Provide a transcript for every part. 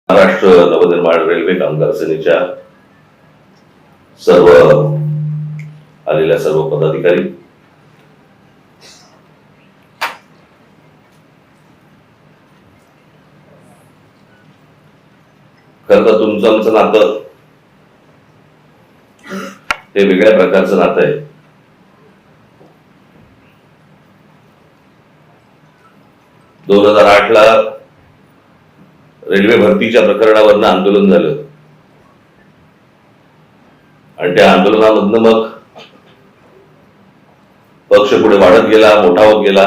Maharashtra Navnirman railway कामगार सेनेच्या सर्व आलेल्या सर्व पदाधिकारी, खरं तर तुमचं आमचं नातं हे वेगळ्या प्रकारचं नातं आहे. दोन 2008 ला रेल्वे भरतीच्या प्रकरणावरनं आंदोलन झालं आणि त्या आंदोलनामधनं मग पक्ष पुढे वाढत गेला, मोठा होत गेला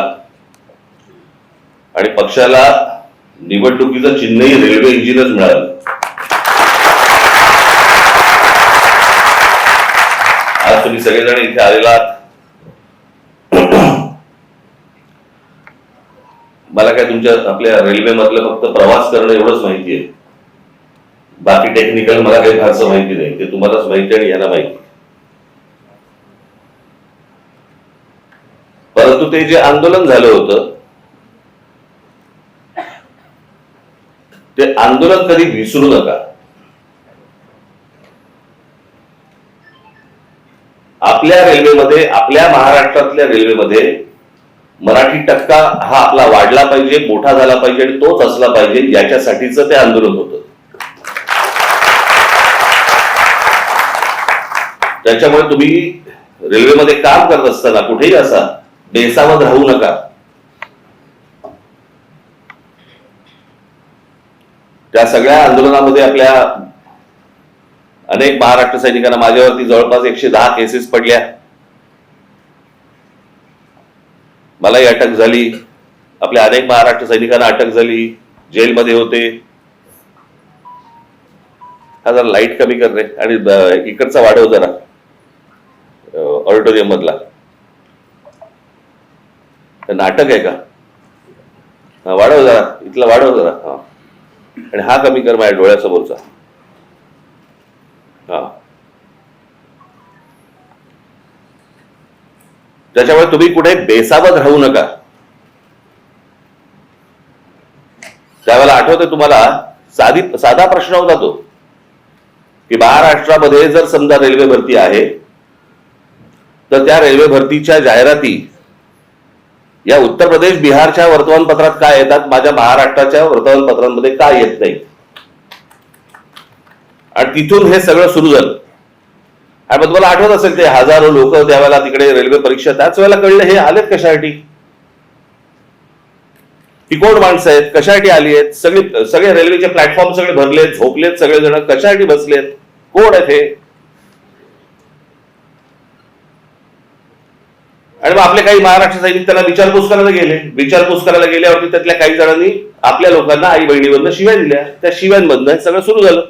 आणि पक्षाला निवडणुकीचं चिन्हही रेल्वे इंजिनच मिळालं. आज तुम्ही सगळेजण इथे आलेला, मला काय तुमच्या आपल्या रेल्वे मधलं फक्त प्रवास करणं एवढंच माहिती आहे. बाकी टेक्निकल मला काही फारसं माहिती नाही, ते तुम्हालाच माहिती आणि यांना माहिती. परंतु ते जे आंदोलन झालं होतं ते आंदोलन कधी विसरू नका. आपल्या रेल्वेमध्ये, आपल्या महाराष्ट्रातल्या रेल्वेमध्ये मराठी टक्का हा आपला वाढला पाहिजे, मोठा झाला पाहिजे आणि तोच असला पाहिजे, याच्यासाठीच ते आंदोलन होतं. त्याच्यामुळे तुम्ही रेल्वेमध्ये काम करत असताना कुठेही असा बेसावध राहू नका. त्या सगळ्या आंदोलनामध्ये आपल्या अनेक महाराष्ट्र सैनिकांना, माझ्यावरती जवळपास 110 केसेस पडल्या, मलाही अटक झाली, आपल्या अनेक महाराष्ट्र सैनिकांना अटक झाली, जेलमध्ये होते. हा जरा लाईट कमी कर रे आणि इकडचा वाढव जरा ऑडिटोरियम मधला. नाटक आहे का? हा वाढव जरा, इथला वाढव जरा. हा आणि हा कमी कर माझ्या डोळ्यासमोरचा. हा त्याच्यामुळे तुम्ही कुठे बेसावध राहू नका. त्यावेळेला आठवतं तुम्हाला, साधा प्रश्न होता तो की महाराष्ट्रामध्ये जर समजा रेल्वे भरती आहे तर त्या रेल्वे भरतीच्या जाहिराती या उत्तर प्रदेश, बिहारच्या वर्तमानपत्रात काय येतात, माझ्या महाराष्ट्राच्या वर्तमानपत्रांमध्ये का येत नाही? आणि तिथून हे सगळं सुरू झालं. आणि तुम्हाला आठवत असेल ते हजारो लोक त्यावेळेला तिकडे रेल्वे परीक्षा, त्याच वेळेला कळलं हे आलेत कशासाठी, ही कोण माणसं आहेत, कशासाठी आली आहेत, सगळे रेल्वेचे प्लॅटफॉर्म सगळे भरलेत, झोपलेत सगळेजण, कशासाठी बसलेत, कोण आहेत हे? आणि मग आपले काही महाराष्ट्र सैनिक त्यांना विचारपूस करायला गेल्यावरती त्यातल्या काही जणांनी आपल्या लोकांना आई बहिणीवरनं शिव्या दिल्या. त्या शिव्यांमधनं सगळं सुरू झालं.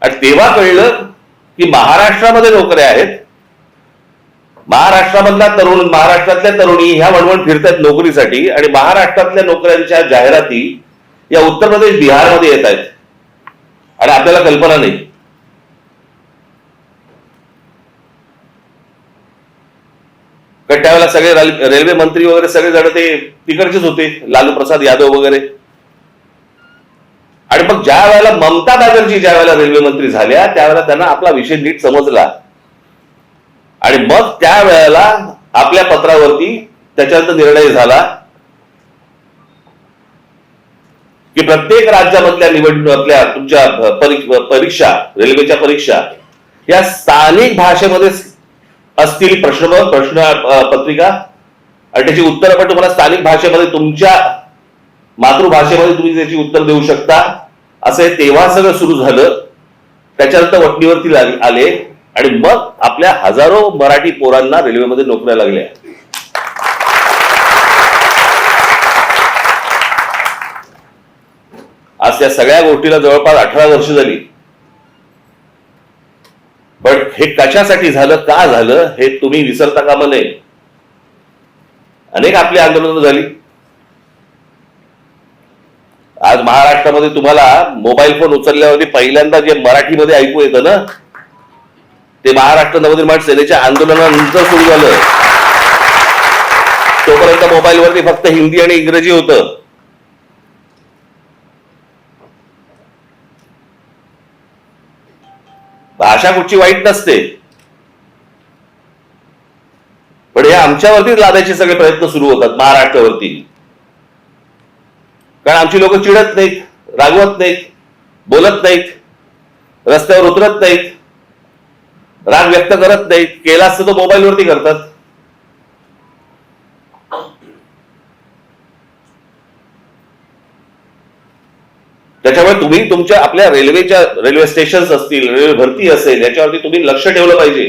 आणि तेव्हा कळलं की महाराष्ट्रामध्ये नोकऱ्या आहेत, महाराष्ट्रातल्या तरुणी ह्या वणवण फिरतात नोकरीसाठी, आणि महाराष्ट्रातल्या नोकऱ्यांच्या जाहिराती या उत्तर प्रदेश, बिहारमध्ये येत आहेत आणि आपल्याला कल्पना नाही. कारण त्यावेळेला सगळे रेल्वे मंत्री वगैरे सगळे जण ते तिकडचेच होते, लालू प्रसाद यादव वगैरे. आणि मग ज्या वेळेला ममता बॅनर्जी ज्या वेळेला रेल्वे मंत्री झाल्या त्यावेळेला त्यांना आपला विषय नीट समजला आणि मग त्या वेळेला आपल्या पत्रावरती त्याच्यानंतर निर्णय झाला की प्रत्येक राज्यामधल्या निवडणुकीतल्या तुमच्या परीक्षा, रेल्वेच्या परीक्षा या स्थानिक भाषेमध्ये असतील. प्रश्न पत्रिका आणि त्याची उत्तरं पण तुम्हाला स्थानिक भाषेमध्ये, तुमच्या मातृभाषेमध्ये तुम्ही त्याची उत्तर देऊ शकता. असे तेव्हा सगळं सुरू झालं. त्याच्यानंतर वटणीवरती आले आणि मग आपल्या हजारो मराठी पोरांना रेल्वेमध्ये नोकऱ्या लागल्या. आज त्या सगळ्या गोष्टीला जवळपास 18 वर्ष झाली. पण हे कशासाठी झालं, का झालं हे तुम्ही विसरता कामा नये. अनेक आपली आंदोलनं झाली. आज महाराष्ट्रामध्ये तुम्हाला मोबाईल फोन उचलल्यावरती पहिल्यांदा जे मराठीमध्ये ऐकू येतं ना, ते महाराष्ट्र नवनिर्माण सेनेच्या आंदोलनानंतर सुरू झालं. तोपर्यंत मोबाईलवरती फक्त हिंदी आणि इंग्रजी होतं. भाषा कुठची वाईट नसते, पण हे आमच्यावरतीच लादायचे सगळे प्रयत्न सुरू होतात महाराष्ट्रावरती. कारण आमची लोक चिडत नाहीत, रागवत नाहीत, बोलत नाहीत, रस्त्यावर उतरत नाहीत, राग व्यक्त करत नाहीत. केला असतं तो मोबाईलवरती करतात. त्याच्यामुळे तुम्ही तुमच्या आपल्या रेल्वे स्टेशन असतील, रेल्वे भरती असेल, याच्यावरती तुम्ही लक्ष ठेवलं पाहिजे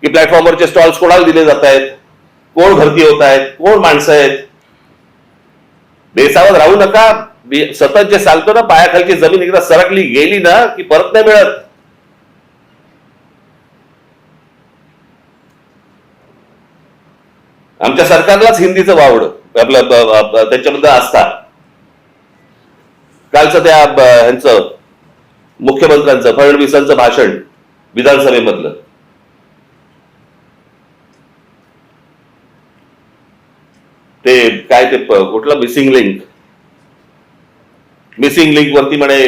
की प्लॅटफॉर्मवरचे स्टॉल्स कोणाला दिले जात आहेत, कोण भरती होत आहेत, कोण माणसं आहेत. बेसावध राहू नका. सतत जे चालतो ना, पायाखालची जमीन एकदा सरकली गेली ना की परत नाही मिळत. आमच्या सरकारलाच हिंदीचं वावड आपलं त्याच्याबद्दल असता. कालचं त्या ह्यांचं मुख्यमंत्र्यांचं फडणवीसांचं भाषण विधानसभेमधलं, ते काय ते कुठलं मिसिंग लिंक वरती म्हणे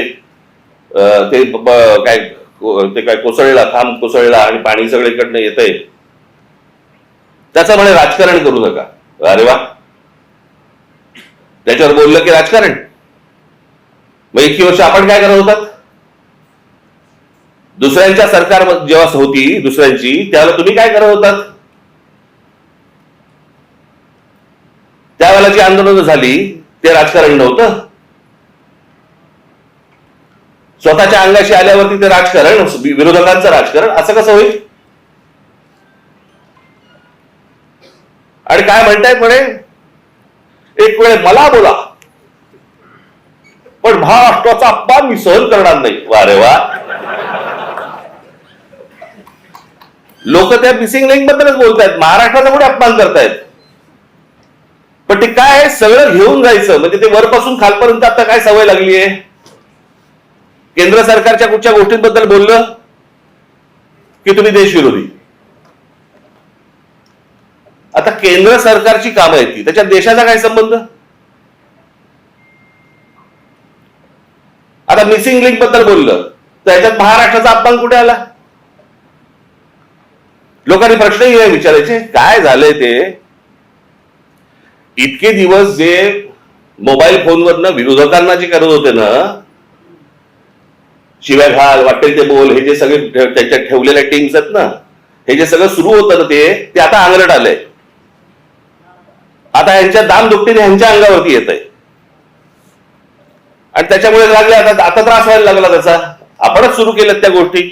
ते काय कोसळला, खांब कोसळला आणि पाणी सगळीकडनं येतंय, त्याचं म्हणे राजकारण करू नका. अरे वा, त्याच्यावर बोललं की राजकारण. मग इतकी वर्ष आपण काय करत होतात? दुसऱ्यांच्या सरकार जेव्हा होती दुसऱ्यांची, त्यावेळेला तुम्ही काय करत होतात? त्यावेळेला जी आंदोलनं झाली ते राजकारण नव्हतं. स्वतःच्या अंगाशी आल्यावरती ते राजकारण, विरोधकांचं राजकारण, असं कसं होईल? आणि काय म्हणतायत म्हणे, एक वेळ मला बोला पण महाराष्ट्राचा अपमान मी सहन करणार नाही. वा रे वा. लोक त्या मिसिंग लिंक बद्दलच बोलतायत, महाराष्ट्राचा कुठे अपमान करतायत. पण ते काय सगळं घेऊन जायचं, म्हणजे ते वरपासून खालपर्यंत आता काय सवय लागली आहे. केंद्र सरकारच्या कुठच्या गोष्टींबद्दल बोललं की तुम्ही देशविरोधी. आता केंद्र सरकारची कामं आहेत ती, त्याच्यात देशाचा काय संबंध? आता मिसिंग लिंक बद्दल बोललं तर याच्यात महाराष्ट्राचा अपमान कुठे आला? लोकांनी प्रश्नही विचारायचे, काय झालंय ते? इतके दिवस जे मोबाईल फोनवरनं विरोधकांना जे करत होते ना, शिव्या घाल, वाटेल ते बोल, हे जे सगळे त्याच्यात ठेवलेल्या टीम्स आहेत ना, हे जे सगळं सुरू होतं ना, ते आता अंगलट आलंय. आता ह्यांच्या दामदुपटीने ह्यांच्या अंगावरती येत आहे आणि त्याच्यामुळे लागले आता त्रास व्हायला लागला त्याचा. आपणच सुरू केल्यात त्या गोष्टी.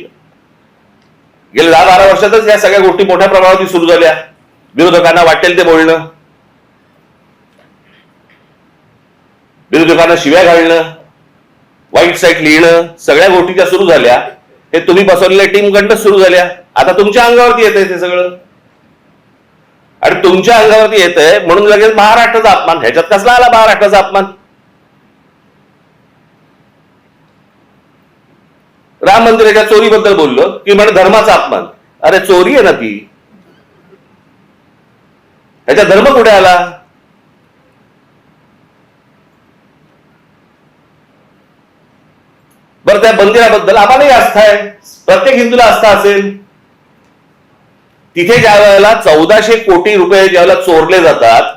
गेल्या 10-12 वर्षातच या सगळ्या गोष्टी मोठ्या प्रमाणात सुरू झाल्या. विरोधकांना वाटेल ते बोलणं, विरोधकांना शिव्या घालणं, वाईट साईट लिहिणं, सगळ्या गोष्टी ज्या सुरू झाल्या हे तुम्ही बसवलेल्या टीमकडनं सुरू झाल्या. आता तुमच्या अंगावरती येत आहे ते सगळं, आणि तुमच्या अंगावरती येत आहे म्हणून लगेच महाराष्ट्राचा अपमान. ह्याच्यात कसला आला महाराष्ट्राचा अपमान? राम मंदिराच्या चोरीबद्दल बोललो की म्हणे धर्माचा अपमान. अरे चोरी आहे ना ती, ह्याच्यात धर्म कुठे आला? बरं, त्या मंदिराबद्दल आम्हालाही आस्था आहे, प्रत्येक हिंदूला आस्था असेल. तिथे ज्या वेळेला 1400 कोटी रुपये ज्यावेळेला चोरले जातात,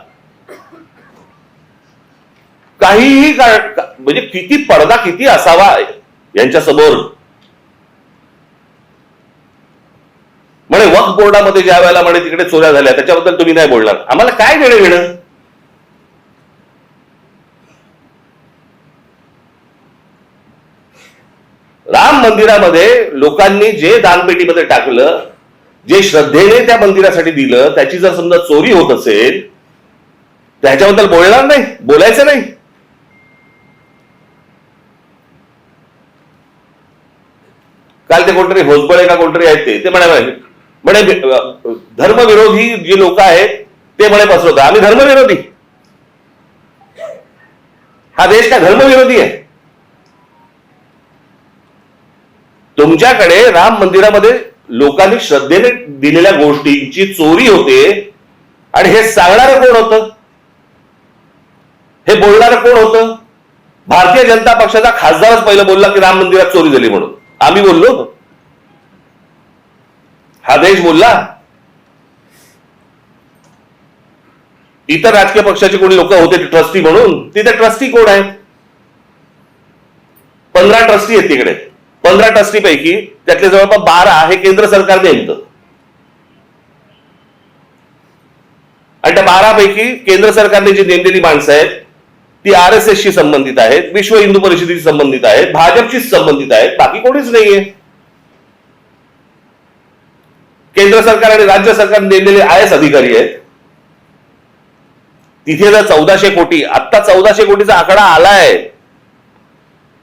काहीही म्हणजे किती पडदा किती असावा यांच्या समोर. म्हणे वक्फ बोर्डामध्ये ज्या वेळेला म्हणे तिकडे चोऱ्या झाल्या त्याच्याबद्दल तुम्ही नाही बोलणार. आम्हाला काय देणं घेणं? राम मंदिरामध्ये लोकांनी जे दानपेटीमध्ये टाकलं, जे श्रद्धेने त्या मंदिरासाठी दिलं, त्याची जर समजा चोरी होत असेल तर ह्याच्याबद्दल बोलणार नाही, बोलायचं नाही. काल ते कोणतरी भोसबळे का कोणतरी आहेत ते म्हणे धर्मविरोधी जे लोक आहेत ते म्हणे पसरवतात. आम्ही धर्मविरोधी? हा देश काय धर्मविरोधी आहे? तुमच्याकडे राम मंदिरामध्ये लोकांनी श्रद्धेने दिलेल्या गोष्टींची चोरी होते आणि हे सांगणारं कोण होतं? हे बोलणारं कोण होतं? भारतीय जनता पक्षाचा खासदारच पहिलं बोलला की राम मंदिरात चोरी झाली म्हणून. आम्ही बोललो हा देश बोलला? इतर राजकीय पक्षाचे कोणी लोक होते ट्रस्टी म्हणून, तिथे ट्रस्टी कोण आहेत? 15 ट्रस्टी आहेत तिकडे. 15 ट्रस्टी पैकी त्यातले जवळपास 12 हे केंद्र सरकार नेमतं, आणि त्या 12 पैकी केंद्र सरकारने जी नेमलेली माणसं आहेत ती RSS शी संबंधित आहेत, विश्व हिंदू परिषदेशी संबंधित आहेत, भाजपशी संबंधित आहेत, बाकी कोणीच नाहीये. केंद्र सरकार आणि राज्य सरकार नेमलेले IS अधिकारी आहेत. तिथे जर 1400 कोटी, आता 1400 कोटीचा आकडा आलाय,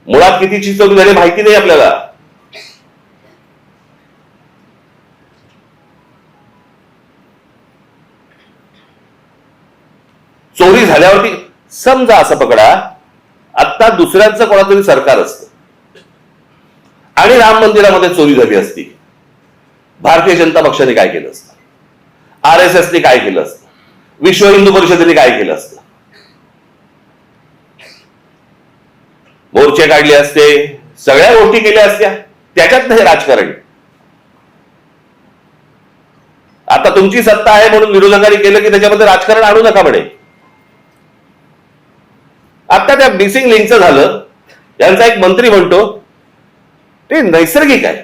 मुळात कितीची चोरी झाली माहिती नाही आपल्याला. चोरी झाल्यावरती समजा असं पकडा, आता दुसऱ्यांचं कोणातरी सरकार असतं आणि राम मंदिरामध्ये चोरी झाली असती, भारतीय जनता पक्षाने काय केलं असतं? RSSने काय केलं असतं? विश्व हिंदू परिषदेने काय केलं असतं? मोर्चे काढले असते, सगळ्या गोष्टी केल्या असत्या. त्याच्यात हे राजकारण. आता तुमची सत्ता आहे म्हणून विरोधकांनी केलं की त्याच्यामध्ये राजकारण आणू नका म्हणे. आता त्या मिसिंग लिंकचं झालं, यांचा एक मंत्री म्हणतो ते नैसर्गिक आहे,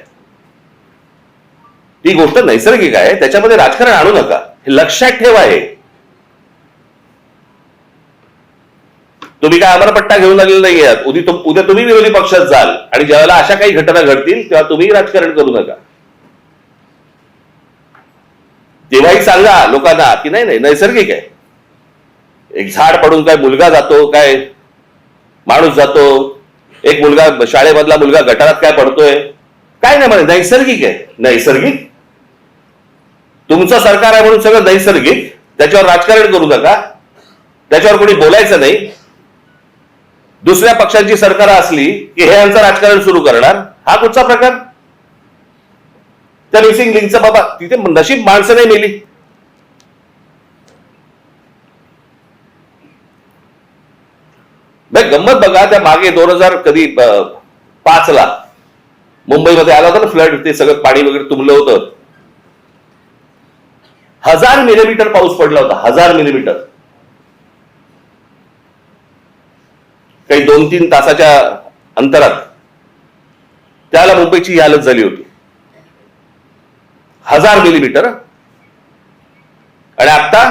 ती गोष्ट नैसर्गिक आहे, त्याच्यामध्ये राजकारण आणू नका, हे लक्षात ठेवा. हे तुम्ही काय अमरपट्टा घेऊन आलेला नाही आहात. उद्या तुम्ही विरोधी पक्षात जाल आणि ज्यावेळेला अशा काही घटना घडतील तेव्हा तुम्ही राजकारण करू नका. तेव्हाही सांगा लोकांना की नाही नाही नैसर्गिक आहे. एक झाड पडून काय मुलगा जातो, काय माणूस जातो, एक मुलगा शाळेमधला मुलगा गटारात काय पडतोय, काय नाही म्हणे नैसर्गिक आहे. नैसर्गिक? तुमचं सरकार आहे म्हणून सगळं नैसर्गिक, त्याच्यावर राजकारण करू नका, त्याच्यावर कोणी बोलायचं नाही. दुसऱ्या पक्षांची सरकार असली की हे यांचं राजकारण सुरू करणार, हा कुठचा प्रकार? त्या मिसिंग लिंकचं बाबा तिथे नशीब माणसं नाही मेली. गंमत बघा, त्या मागे 2005 मुंबईमध्ये आला होता ना फ्लड, ते सगळं पाणी वगैरे तुंबलं होतं. 1000 मिलीमीटर पाऊस पडला होता, 1000 मिलीमीटर. काही 2-3 तासाच्या अंतरात त्याला मुंबईची हालत झाली होती. 1000 मिलीमीटर. आणि आता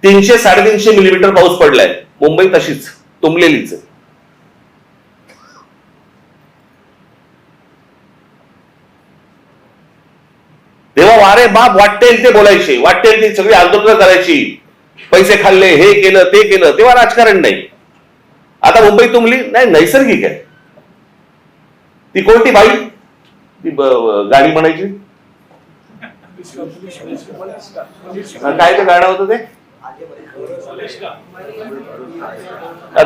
300-350 मिलीमीटर पाऊस पडलाय. मुंबई तशीच तुंबलेलीच. तेव्हा वारे बाप वाटेल ते बोलायचे, वाटेल ते सगळी आंदोलनं करायची, पैसे खाल्ले, हे केलं ते केलं, तेव्हा राजकारण नाही. आता मुंबई तुंबली नाही, नैसर्गिक आहे. ती कोणती बाई ती गाणी म्हणायची, काय ते गाणं होतं ते?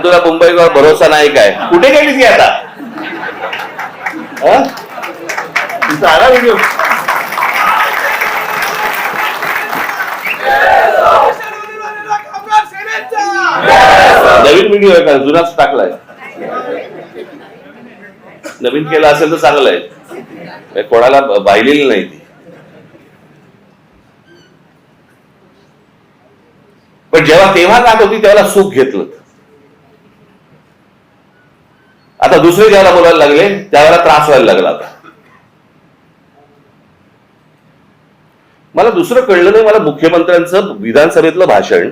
तुला मुंबईवर भरोसा नाही काय? कुठे गेली ती आता? आला व्हिडिओ? नवीन व्हिडिओ आहे का? जुनाच टाकलाय? नवीन केला असेल तर चांगलं आहे, कोणाला पाहिलेली नाही ती. पण तेव्हा गात होती तेव्हा सुख घेतलं. आता दुसरे ज्याला बोलायला लागले त्यावेळेला त्रास व्हायला लागला. आता मला दुसरं कळलं नाही, मला मुख्यमंत्र्यांचं विधानसभेतलं भाषण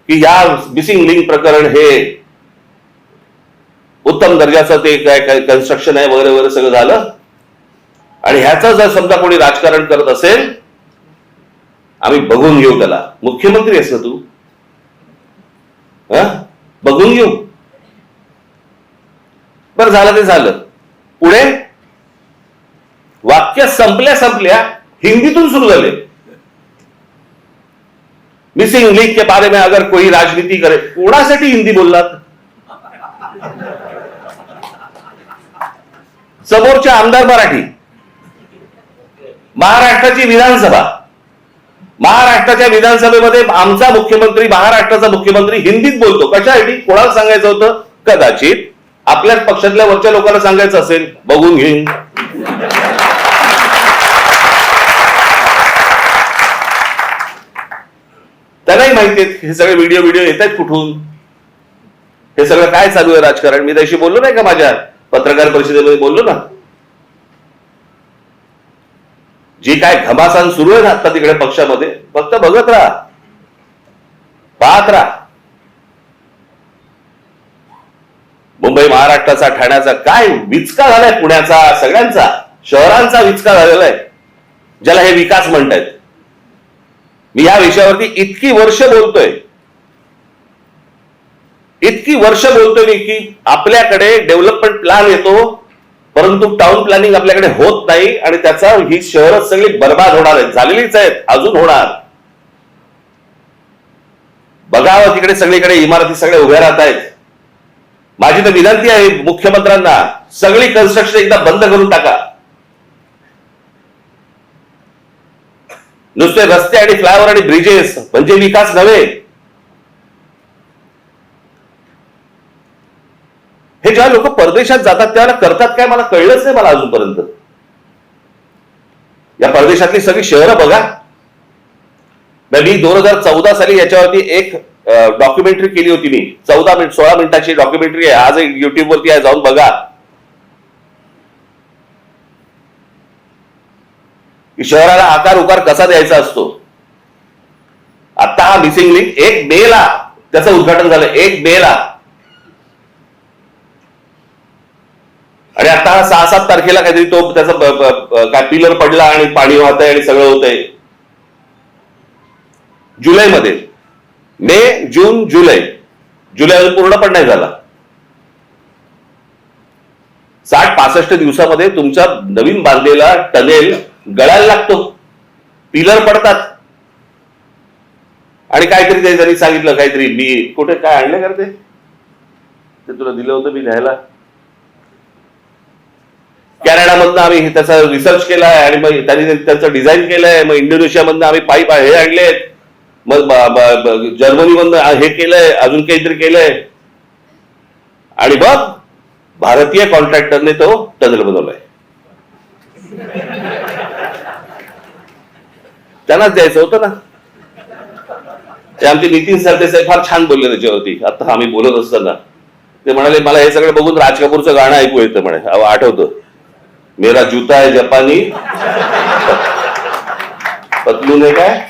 की या मिसिंग लिंक प्रकरण हे उत्तम दर्जाचं ते काय कन्स्ट्रक्शन आहे वगैरे वगैरे सगळं झालं, आणि ह्याचं जर समजा कोणी राजकारण करत असेल आम्ही बघून घेऊ त्याला. मुख्यमंत्री आहेस ना तू, बघून घेऊ. बरं झालं ते झालं. पुढे वाक्य संपल्या हिंदीतून सुरू झाले. मिसिंग लिंक के बारे में अगर कोई राजनीति करे, कोणासाठी हिंदी बोललात? समोरचे आमदार मराठी, महाराष्ट्राची विधानसभा, महाराष्ट्राच्या विधानसभेमध्ये आमचा मुख्यमंत्री, महाराष्ट्राचा मुख्यमंत्री हिंदीत बोलतो. कशासाठी? कोणाला सांगायचं होतं? कदाचित आपल्याच पक्षातल्या वरच्या लोकांना सांगायचं असेल बघून घेईन. त्यांनाही माहिती आहे हे सगळे व्हिडिओ येत आहेत कुठून, हे सगळं काय चालू आहे राजकारण. मी त्याशी बोललो नाही का, माझ्या पत्रकार परिषदेमध्ये बोललो ना. जी काय घमासान सुरू आहे ना आता तिकडे पक्षामध्ये, फक्त बघत राहा, पाहत राहा. मुंबई महाराष्ट्राचा, ठाण्याचा काय विचका झालाय, पुण्याचा, सगळ्यांचा शहरांचा विचका झालेला आहे, ज्याला हे विकास म्हणतायत. मी या विषयावरती इतकी वर्ष बोलतोय मी की आपल्याकडे डेव्हलपमेंट प्लॅन येतो, परंतु टाउन प्लॅनिंग आपल्याकडे होत नाही आणि त्याचा ही शहरं सगळी बर्बाद होणार आहेत, झालेलीच आहेत, अजून होणार. बघावं तिकडे सगळीकडे इमारती सगळ्या उभ्या राहत आहेत. माझी तर विनंती आहे मुख्यमंत्र्यांना, सगळी कन्स्ट्रक्शन एकदा बंद करून टाका. नुसते रस्ते आणि फ्लायओव्हर आणि ब्रिजेस म्हणजे विकास नव्हे. हे जेव्हा लोक परदेशात जातात त्याला करतात काय मला कळलंच नाही, मला अजूनपर्यंत. या परदेशातली सगळी शहरं बघा. मी 2014 साली याच्यावरती एक डॉक्युमेंटरी केली होती. मी 16 मिनिटाची डॉक्युमेंटरी आहे, आज युट्यूब वरती आहे, जाऊन बघा. की शहराला आकार उकार कसा द्यायचा असतो. आता हा मिसिंग लिंक 1 मे ला त्याचं उद्घाटन झालं, 1 मे ला. आणि आता हा 6-7 तारखेला काहीतरी तो त्याचा काय पिलर पडला आणि पाणी वाहतंय आणि सगळं होतंय. जुलैमध्ये, मे, जून, जुलै अजून पूर्ण पण नाही झाला. 60-65 दिवसामध्ये तुमचा नवीन बांधलेला टनेल गळायला लागतो, पिलर पडतात. आणि काहीतरी ते जरी सांगितलं, काहीतरी मी कुठे काय आणलं करते ते तुला दिलं होतं मी लिहायला. कॅनडामधनं आम्ही त्याचा रिसर्च केलाय आणि मग त्यांनी त्याचं डिझाईन केलंय. मग इंडोनेशियामधनं आम्ही पाईप हे आणलेत, मग जर्मनीमधनं हे केलंय, अजून काहीतरी केलंय. आणि मग भारतीय कॉन्ट्रॅक्टरने तो टनेल बनवलाय. त्यांनाच द्यायचं होतं ना. ते आमचे नितीन सरदेसाई फार छान बोलले त्याच्यावरती. आता आम्ही बोलत असताना ते म्हणाले, मला हे सगळं बघून राज कपूरचं गाणं ऐकू येतं म्हणे, आठवतं. मेरा जूता है जपानी, पतलून है काय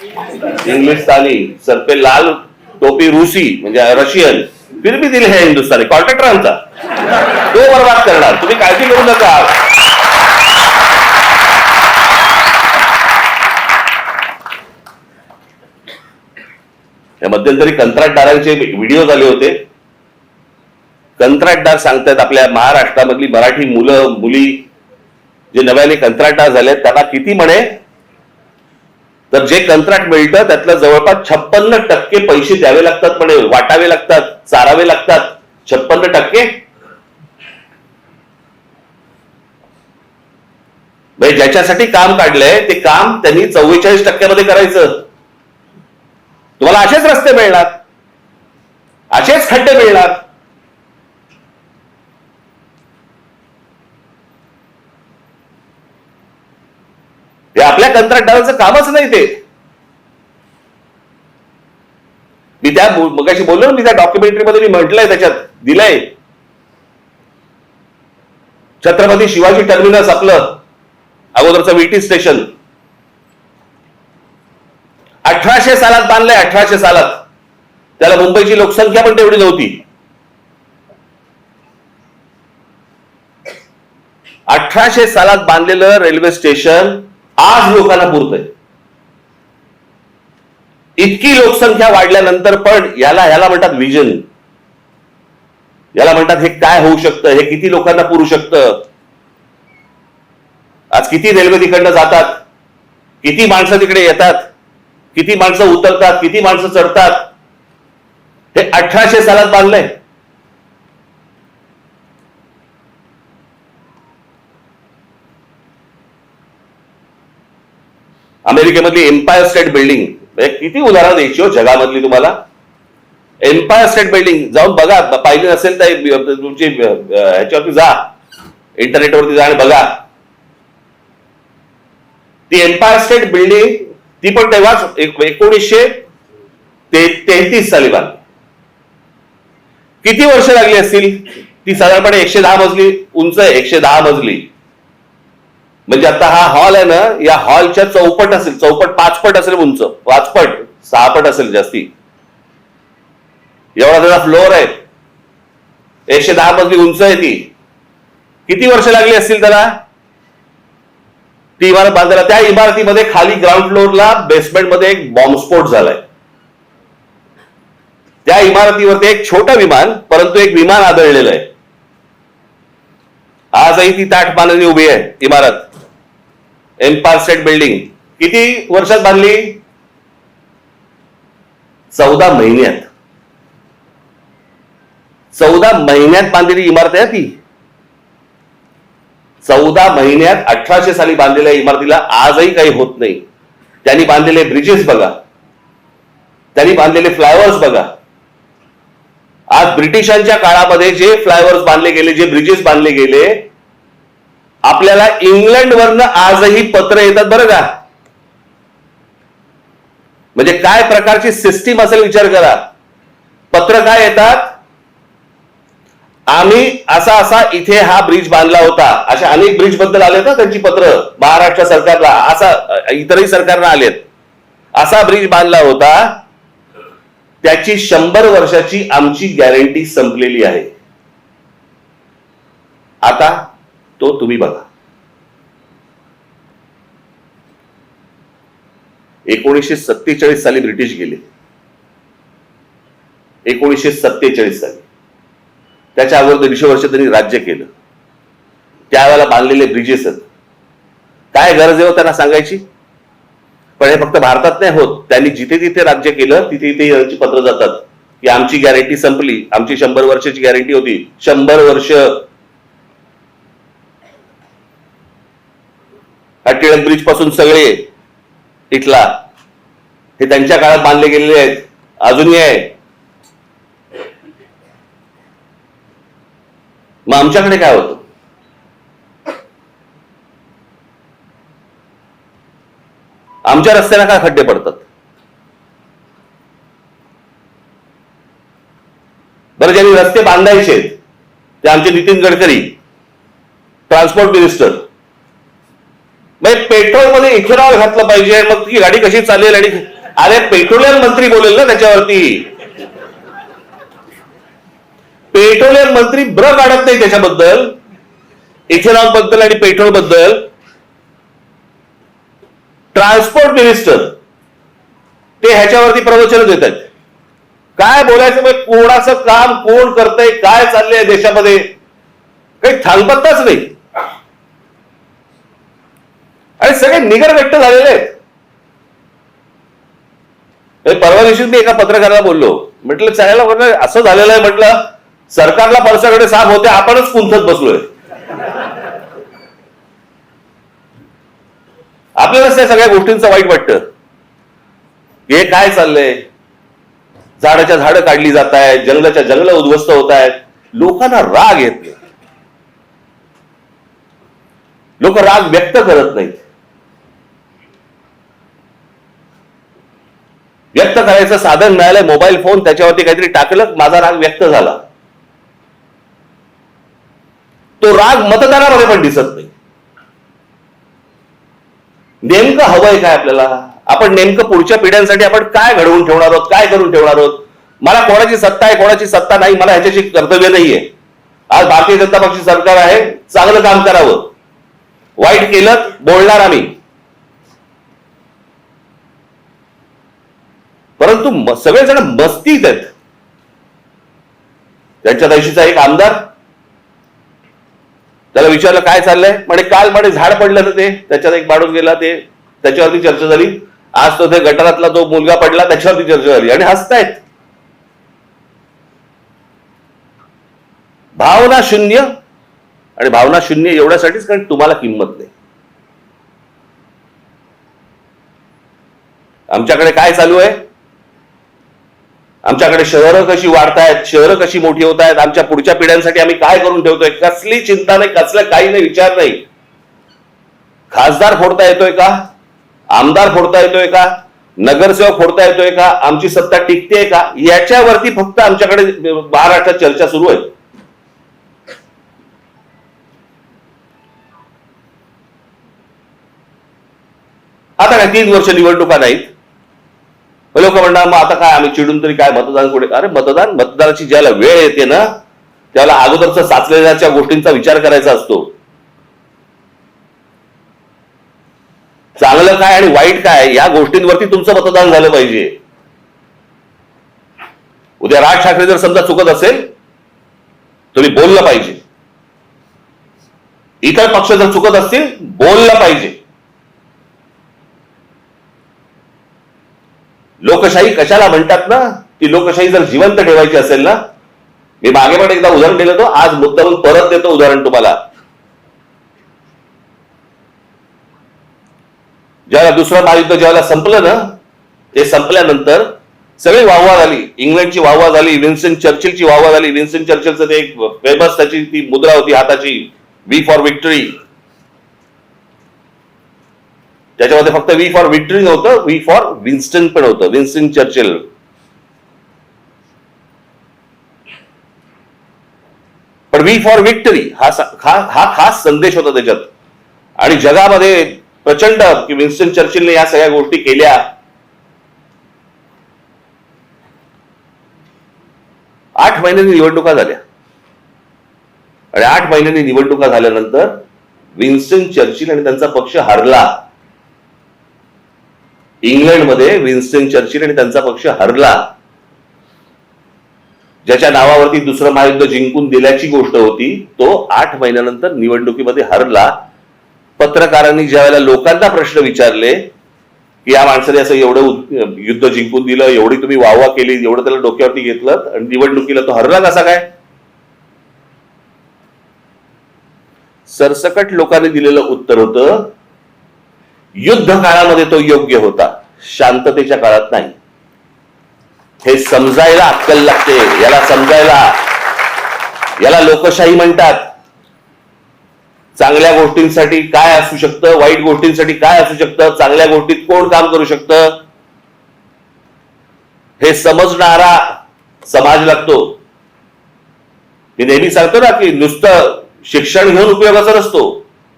इंग्लिशस्थानी, सर पे लाल टोपी रूसी म्हणजे रशियन, फिर भी दिल है हिंदुस्तानी. कॉन्ट्रॅक्टर आमचा तो बर्बाद करणार, तुम्ही काळजी करू नका. या मध्यंतरी कंत्राटदारांचे व्हिडिओ आले होते. कंत्राटदार सांगतात आपल्या महाराष्ट्रामधली मराठी मुलं मुली जे नव्याने कंत्राटदार झाले त्यांना किती म्हणे, तर जे कंत्राट मिळतं त्यातलं जवळपास 56% पैसे द्यावे लागतात म्हणे, वाटावे लागतात, चारावे लागतात. 56%. ज्याच्यासाठी काम काढलंय ते काम त्यांनी 44% मध्ये करायचं. तुम्हाला असेच रस्ते मिळणार, असेच खड्डे मिळणार. हे आपल्या कंत्राटदाराचं कामच नाही. ते मी त्या मगाशी बोललो ना, मी त्या डॉक्युमेंटरीमध्ये मी म्हटलंय, त्याच्यात दिलंय. छत्रपती शिवाजी टर्मिनस आपलं अगोदरचं VT स्टेशन 1800 सालात बांधलंय. 1800 सालात. त्याला मुंबईची लोकसंख्या पण तेवढी नव्हती. 1800 सालात बांधलेलं रेल्वे स्टेशन आज लोकांना पुरतंय. इतकी लोकसंख्या वाढल्यानंतर पण ह्याला म्हणतात विजन. याला म्हणतात हे काय होऊ शकतं, हे किती लोकांना पुरू शकतं. आज किती रेल्वे तिकडनं जातात, किती माणसं तिकडे येतात, किती माणसं उतरतात, किती माणसं चढतात. हे 1800 सालात बांधलंय. अमेरिकेमधली एम्पायर स्टेट बिल्डिंग किती उदाहरणं द्यायची हो जगामधली तुम्हाला. एम्पायर स्टेट बिल्डिंग जाऊन बघा, पाहिली नसेल तर तुमची ह्याच्यावरती जा, इंटरनेटवरती जा आणि बघा. ती एम्पायर स्टेट बिल्डिंग ती पण तेव्हाच 1933 साली बांधली. किती वर्ष लागली असतील? ती साधारणपणे 110 मजली उंच आहे, 110 मजली. म्हणजे आता हा हॉल आहे ना, या हॉलच्या चौपट असेल, चौपट 5 पट असेल उंच, 5 पट 6 पट असेल जास्ती, एवढा त्याचा फ्लोअर आहे. 110 मजली उंच आहे ती. किती वर्ष लागली असतील त्याला ती इमारत बांधायला? त्या इमारतीमध्ये खाली ग्राउंड फ्लोअरला बेसमेंटमध्ये एक बॉम्बस्फोट झालाय. त्या इमारतीवरती एक छोटं विमान, परंतु एक विमान आदळलेलं आहे. आजही ती ताठमानेने उभी आहे इमारत, एम्पायर स्टेट बिल्डिंग. किती वर्षात बांधली? 14 महिन्यात. 14 महिन्यात बांधलेली इमारत आहे ती. 14 महिन्यात 1800 साली बांधलेल्या इमारतीला आजही काही होत नाही. त्यांनी बांधलेले ब्रिजेस बघा, त्यांनी बांधलेले फ्लायओव्हर्स बघा. आज ब्रिटिशांच्या काळामध्ये जे फ्लायओव्हर्स बांधले गेले, जे ब्रिजेस बांधले गेले, आपल्याला इंग्लंडवरनं आजही पत्र येतात बरं का. म्हणजे काय प्रकारची सिस्टीम असेल विचार करा. पत्र काय येतात, आम्ही असा असा इथे हा ब्रिज बांधला होता. अशा अनेक ब्रिज बद्दल आले ना त्यांची पत्र महाराष्ट्र सरकारला, असा इतरही सरकारला आलेत. असा ब्रिज बांधला होता, त्याची 100 वर्षाची आमची गॅरंटी संपलेली आहे. आता तो तुम्ही बघा. 1947 साली ब्रिटिश गेले, 1947 साली. त्याच्या अगोदर 150 वर्ष त्यांनी राज्य केलं. त्यावेळेला बांधलेले ब्रिजेस आहेत. काय गरज आहे त्यांना सांगायची? पण हे फक्त भारतात नाही होत. त्यांनी जिथे जिथे राज्य केलं तिथे तिथे यांची पत्र जातात की आमची गॅरंटी संपली, आमची 100 वर्षाची गॅरंटी होती. 100 वर्ष. टिळक ब्रिज पासून सगळे इथला हे त्यांच्या काळात बांधले गेलेले आहेत, अजूनही आहे. मग आमच्याकडे काय होतं? आमच्या रस्त्याला काय खड्डे पडतात? बरं, ज्यांनी रस्ते बांधायचे ते आमचे Nitin Gadkari, transport minister. Petrol मध्ये इथेनॉल घातलं पाहिजे, मग ती गाडी कशी चालेल? आणि अरे पेट्रोलियम मंत्री बोलेल ना त्याच्यावरती. पेट्रोलियम मंत्री ब्र काढत नाही त्याच्याबद्दल, इथेनॉल बद्दल आणि पेट्रोल बद्दल. ट्रान्सपोर्ट मिनिस्टर ते ह्याच्यावरती प्रवचन देत आहेत. काय बोलायचं? मग कोणाचं काम कोण करतंय, काय चाललंय देशामध्ये, काही थांगपत्ताच नाही. आणि सगळे निगर व्यक्त झालेले आहेत. परवा दिवशी मी एका पत्रकाराला बोललो, म्हटलं चालेल, असं झालेलं आहे, म्हटलं सरकारला पळसाकडे साप होते, आपणच कुंथत बसलोय. आपल्यालाच त्या सगळ्या गोष्टींचं वाईट वाटतं. हे काय चाललंय? झाडाच्या झाडं काढली जात आहेत, जंगलाच्या जंगलं उद्ध्वस्त होत आहेत. लोकांना राग येत नाही, लोक राग व्यक्त करत नाहीत. व्यक्त करायचं साधन मिळालंय मोबाईल फोन, त्याच्यावरती काहीतरी टाकलं, माझा राग व्यक्त झाला. तो राग मतदारामध्ये पण दिसत नाही. नेमकं हवंय काय आपल्याला? आपण नेमकं पुढच्या पिढ्यांसाठी आपण काय घडवून ठेवणार आहोत, काय करून ठेवणार आहोत? मला कोणाची सत्ता आहे, कोणाची सत्ता नाही, मला ह्याच्याशी कर्तव्य नाहीये. आज भारतीय जनता पक्ष सरकार आहे, चांगलं काम करावं. वाईट केलं बोलणार आम्ही, परंतु सगळेजण मस्तीत आहेत. त्यांच्या दिवशीचा एक आमदार, त्याला विचारलं काय चाललंय, म्हणे काल म्हणे झाड पडलं ना, ते त्याच्यात एक माणूस गेला, ते त्याच्यावरती चर्चा झाली. आज तो ते गटारातला तो मुलगा पडला, त्याच्यावरती चर्चा झाली आणि हसतायत. भावना शून्य. आणि भावना शून्य एवढ्यासाठीच कारण तुम्हाला किंमत नाही. आमच्याकडे काय चालू आहे? आमच्याकडे शहरं कशी वाढतायत, शहरं कशी मोठी होत आहेत, आमच्या पुढच्या पिढ्यांसाठी आम्ही काय करून ठेवतोय, कसली चिंता नाही, कसलं काही नाही, विचार नाही. खासदार फोडता येतोय का, आमदार फोडता येतोय का, नगरसेवक फोडता येतोय का, आमची सत्ता टिकतेय का, याच्यावरती फक्त आमच्याकडे महाराष्ट्रात चर्चा सुरू आहे. आता काय 3 वर्ष निवडणुका नाहीत, लोक म्हणणार मग आता काय आम्ही चिडून तरी काय मतदान कुठे. अरे मतदानाची ज्याला वेळ येते ना त्याला अगोदरच साचलेल्या गोष्टींचा विचार करायचा असतो. चांगलं काय आणि वाईट काय या गोष्टींवरती तुमचं मतदान झालं पाहिजे. उद्या राज ठाकरे जर समजा चुकत असेल तुम्ही बोललं पाहिजे, इतर पक्ष जर चुकत असतील बोललं पाहिजे. लोकशाही कशाला म्हणतात ना, ती लोकशाही जर जिवंत ठेवायची असेल ना, मी मागे पण एकदा उदाहरण दिलं होतं, आज मुद्दामून परत देतो उदाहरण तुम्हाला. ज्यावेळेला दुसरं महायुद्ध ज्यावेळेला संपलं ना, ते संपल्यानंतर सगळी वाहवा झाली. इंग्लंडची वाहवा झाली, विन्स्टन चर्चिलची वाहवा झाली. विन्स्टन चर्चिलचं ते एक फेमस त्याची ती मुद्रा होती हाताची, वी फॉर विक्टरी. त्याच्यामध्ये फक्त वी फॉर विक्टरी नव्हतं, वी फॉर विन्स्टन पण होतं, विन्स्टन चर्चिल. पण वी फॉर विक्टरी हा खास संदेश होता त्याच्यात. आणि जगामध्ये प्रचंड की विन्स्टन चर्चिलने या सगळ्या गोष्टी केल्या. 8 महिन्यांनी निवडणुका झाल्या आणि 8 महिन्यांनी निवडणुका झाल्यानंतर विन्स्टन चर्चिल आणि त्यांचा पक्ष हरला. इंग्लंडमध्ये विन्स्टन चर्चिल आणि त्यांचा पक्ष हरला. ज्याच्या नावावरती दुसरं महायुद्ध जिंकून दिल्याची गोष्ट होती तो 8 महिन्यानंतर निवडणुकीमध्ये हरला. पत्रकारांनी ज्यावेळेला लोकांना प्रश्न विचारले की या माणसाने असं एवढं युद्ध जिंकून दिलं, एवढी तुम्ही वाहवा केली, एवढं त्याला डोक्यावरती घेतलं आणि निवडणुकीला तो हरला कसा काय, सरसकट लोकांनी दिलेलं उत्तर होतं युद्ध काळामध्ये तो योग्य होता, शांततेच्या काळात नाही. हे समजायला अक्कल लागते. याला समजायला, याला लोकशाही म्हणतात. चांगल्या गोष्टींसाठी काय असू शकतं, वाईट गोष्टींसाठी काय असू शकतं, चांगल्या गोष्टीत कोण काम करू शकतं, हे समजणारा समाज लागतो. मी नेहमी सांगतो ना की नुसतं शिक्षण घेऊन उपयोगाचा नसतो,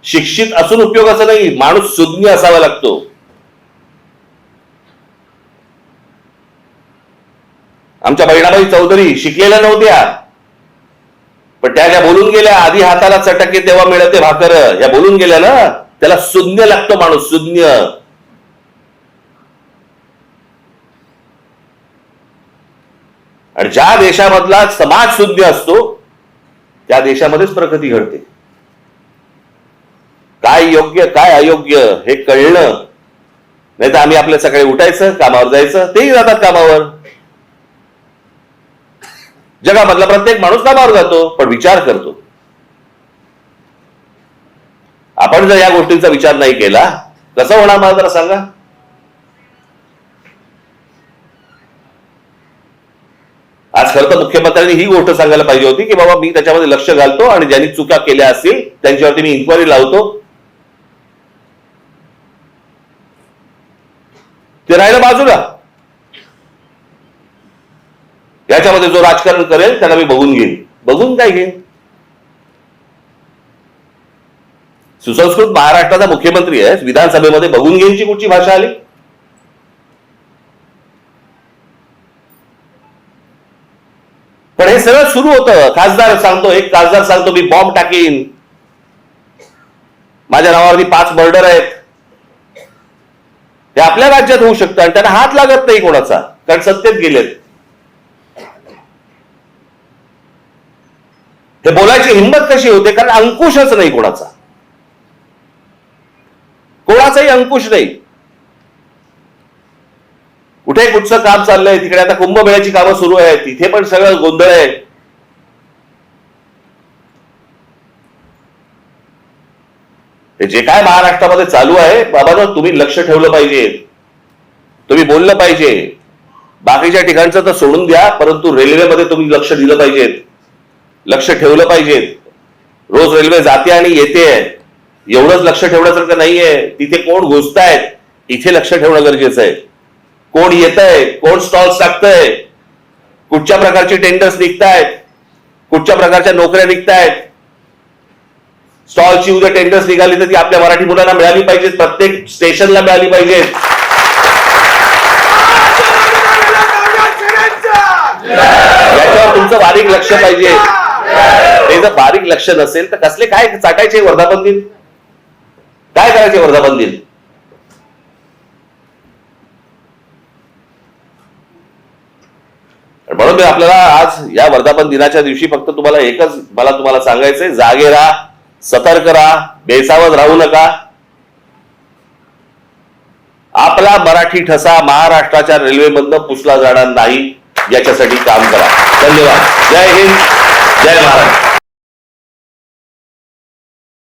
शिक्षित असून उपयोगाचा नाही, माणूस सुज्ञ असावा लागतो. आमच्या बहिणाबाई चौधरी शिकलेल्या नव्हत्या, पण त्या ज्या बोलून गेल्या, आधी हाताला चटके तेव्हा मिळते भाकर, ह्या बोलून गेल्या ना, त्याला सुज्ञ लागतो माणूस, सुज्ञ. आणि ज्या देशामधला समाज सुज्ञ असतो त्या देशामध्येच प्रगती घडते. काय योग्य काय अयोग्य हे कळलं, नाही तर आम्ही आपल्या सकाळी उठायचं, कामावर जायचं, तेही जातात कामावर. जगामधला प्रत्येक माणूस कामावर जातो पण विचार करतो. आपण जर या गोष्टींचा विचार नाही केला कसं होणार मला जरा सांगा. आज खरं तर मुख्यमंत्र्यांनी ही गोष्ट सांगायला पाहिजे होती की बाबा मी त्याच्यामध्ये लक्ष घालतो आणि ज्यांनी चुका केल्या असतील त्यांच्यावरती मी इन्क्वायरी लावतो. ते राहिलं बाजूला. याच्यामध्ये जो राजकारण करेल त्याला मी बघून घेईन. बघून काय घेईन. सुसंस्कृत महाराष्ट्राचा मुख्यमंत्री आहे, विधानसभेमध्ये बघून घेईनची कुठची भाषा आली. पण हे सगळं सुरू होतं. खासदार सांगतो, एक खासदार सांगतो मी बॉम्ब टाकीन, माझ्या नावावरती 5 मर्डर आहेत. हे आपल्या राज्यात होऊ शकतं आणि त्यांना हात लागत नाही कोणाचा, कारण सत्तेत गेलेत. हे बोलायची हिंमत कशी होते, कारण अंकुशच नाही कोणाचा, कोणाचाही अंकुश नाही. कुठे कुठचं काम चाललंय, तिकडे आता कुंभमेळ्याची कामं सुरू आहेत, तिथे पण सगळं गोंधळ आहे. जे काय महाराष्ट्रामध्ये चालू आहे बाबा, तुम्ही लक्ष ठेवलं पाहिजे, तुम्ही बोललं पाहिजे. बाकीच्या ठिकाणचं तर सोडून द्या, परंतु रेल्वेमध्ये तुम्ही लक्ष दिलं पाहिजेत, लक्ष ठेवलं पाहिजेत. रोज रेल्वे जाते आणि येते, एवढंच लक्ष ठेवण्यासारखं नाहीये. तिथे कोण घुसतायत इथे लक्ष ठेवणं गरजेचं आहे. कोण येत आहे, कोण स्टॉल्स टाकतंय, कुठच्या प्रकारची टेंडर्स निघतायत, कुठच्या प्रकारच्या नोकऱ्या निघतायत. स्टॉलची उद्या टेंडर्स निघाली तर ती आपल्या मराठी मुलांना मिळाली पाहिजेत, प्रत्येक स्टेशनला मिळाली पाहिजेत. याच्यावर तुमचं बारीक लक्ष पाहिजे. ते जर बारीक लक्ष नसेल तर कसले काय चाटायचे वर्धापन दिन, काय करायचे वर्धापन दिन. म्हणून मी आपल्याला आज या वर्धापन दिनाच्या दिवशी फक्त तुम्हाला एकच तुम्हाला सांगायचंय, जागे राहा, सतर्क राहा, बेसावध राहू नका. आपला मराठी ठसा महाराष्ट्राच्या रेल्वेमधनं पुसला जाणार नाही याच्यासाठी काम करा. धन्यवाद. जय हिंद, जय महाराष्ट्र.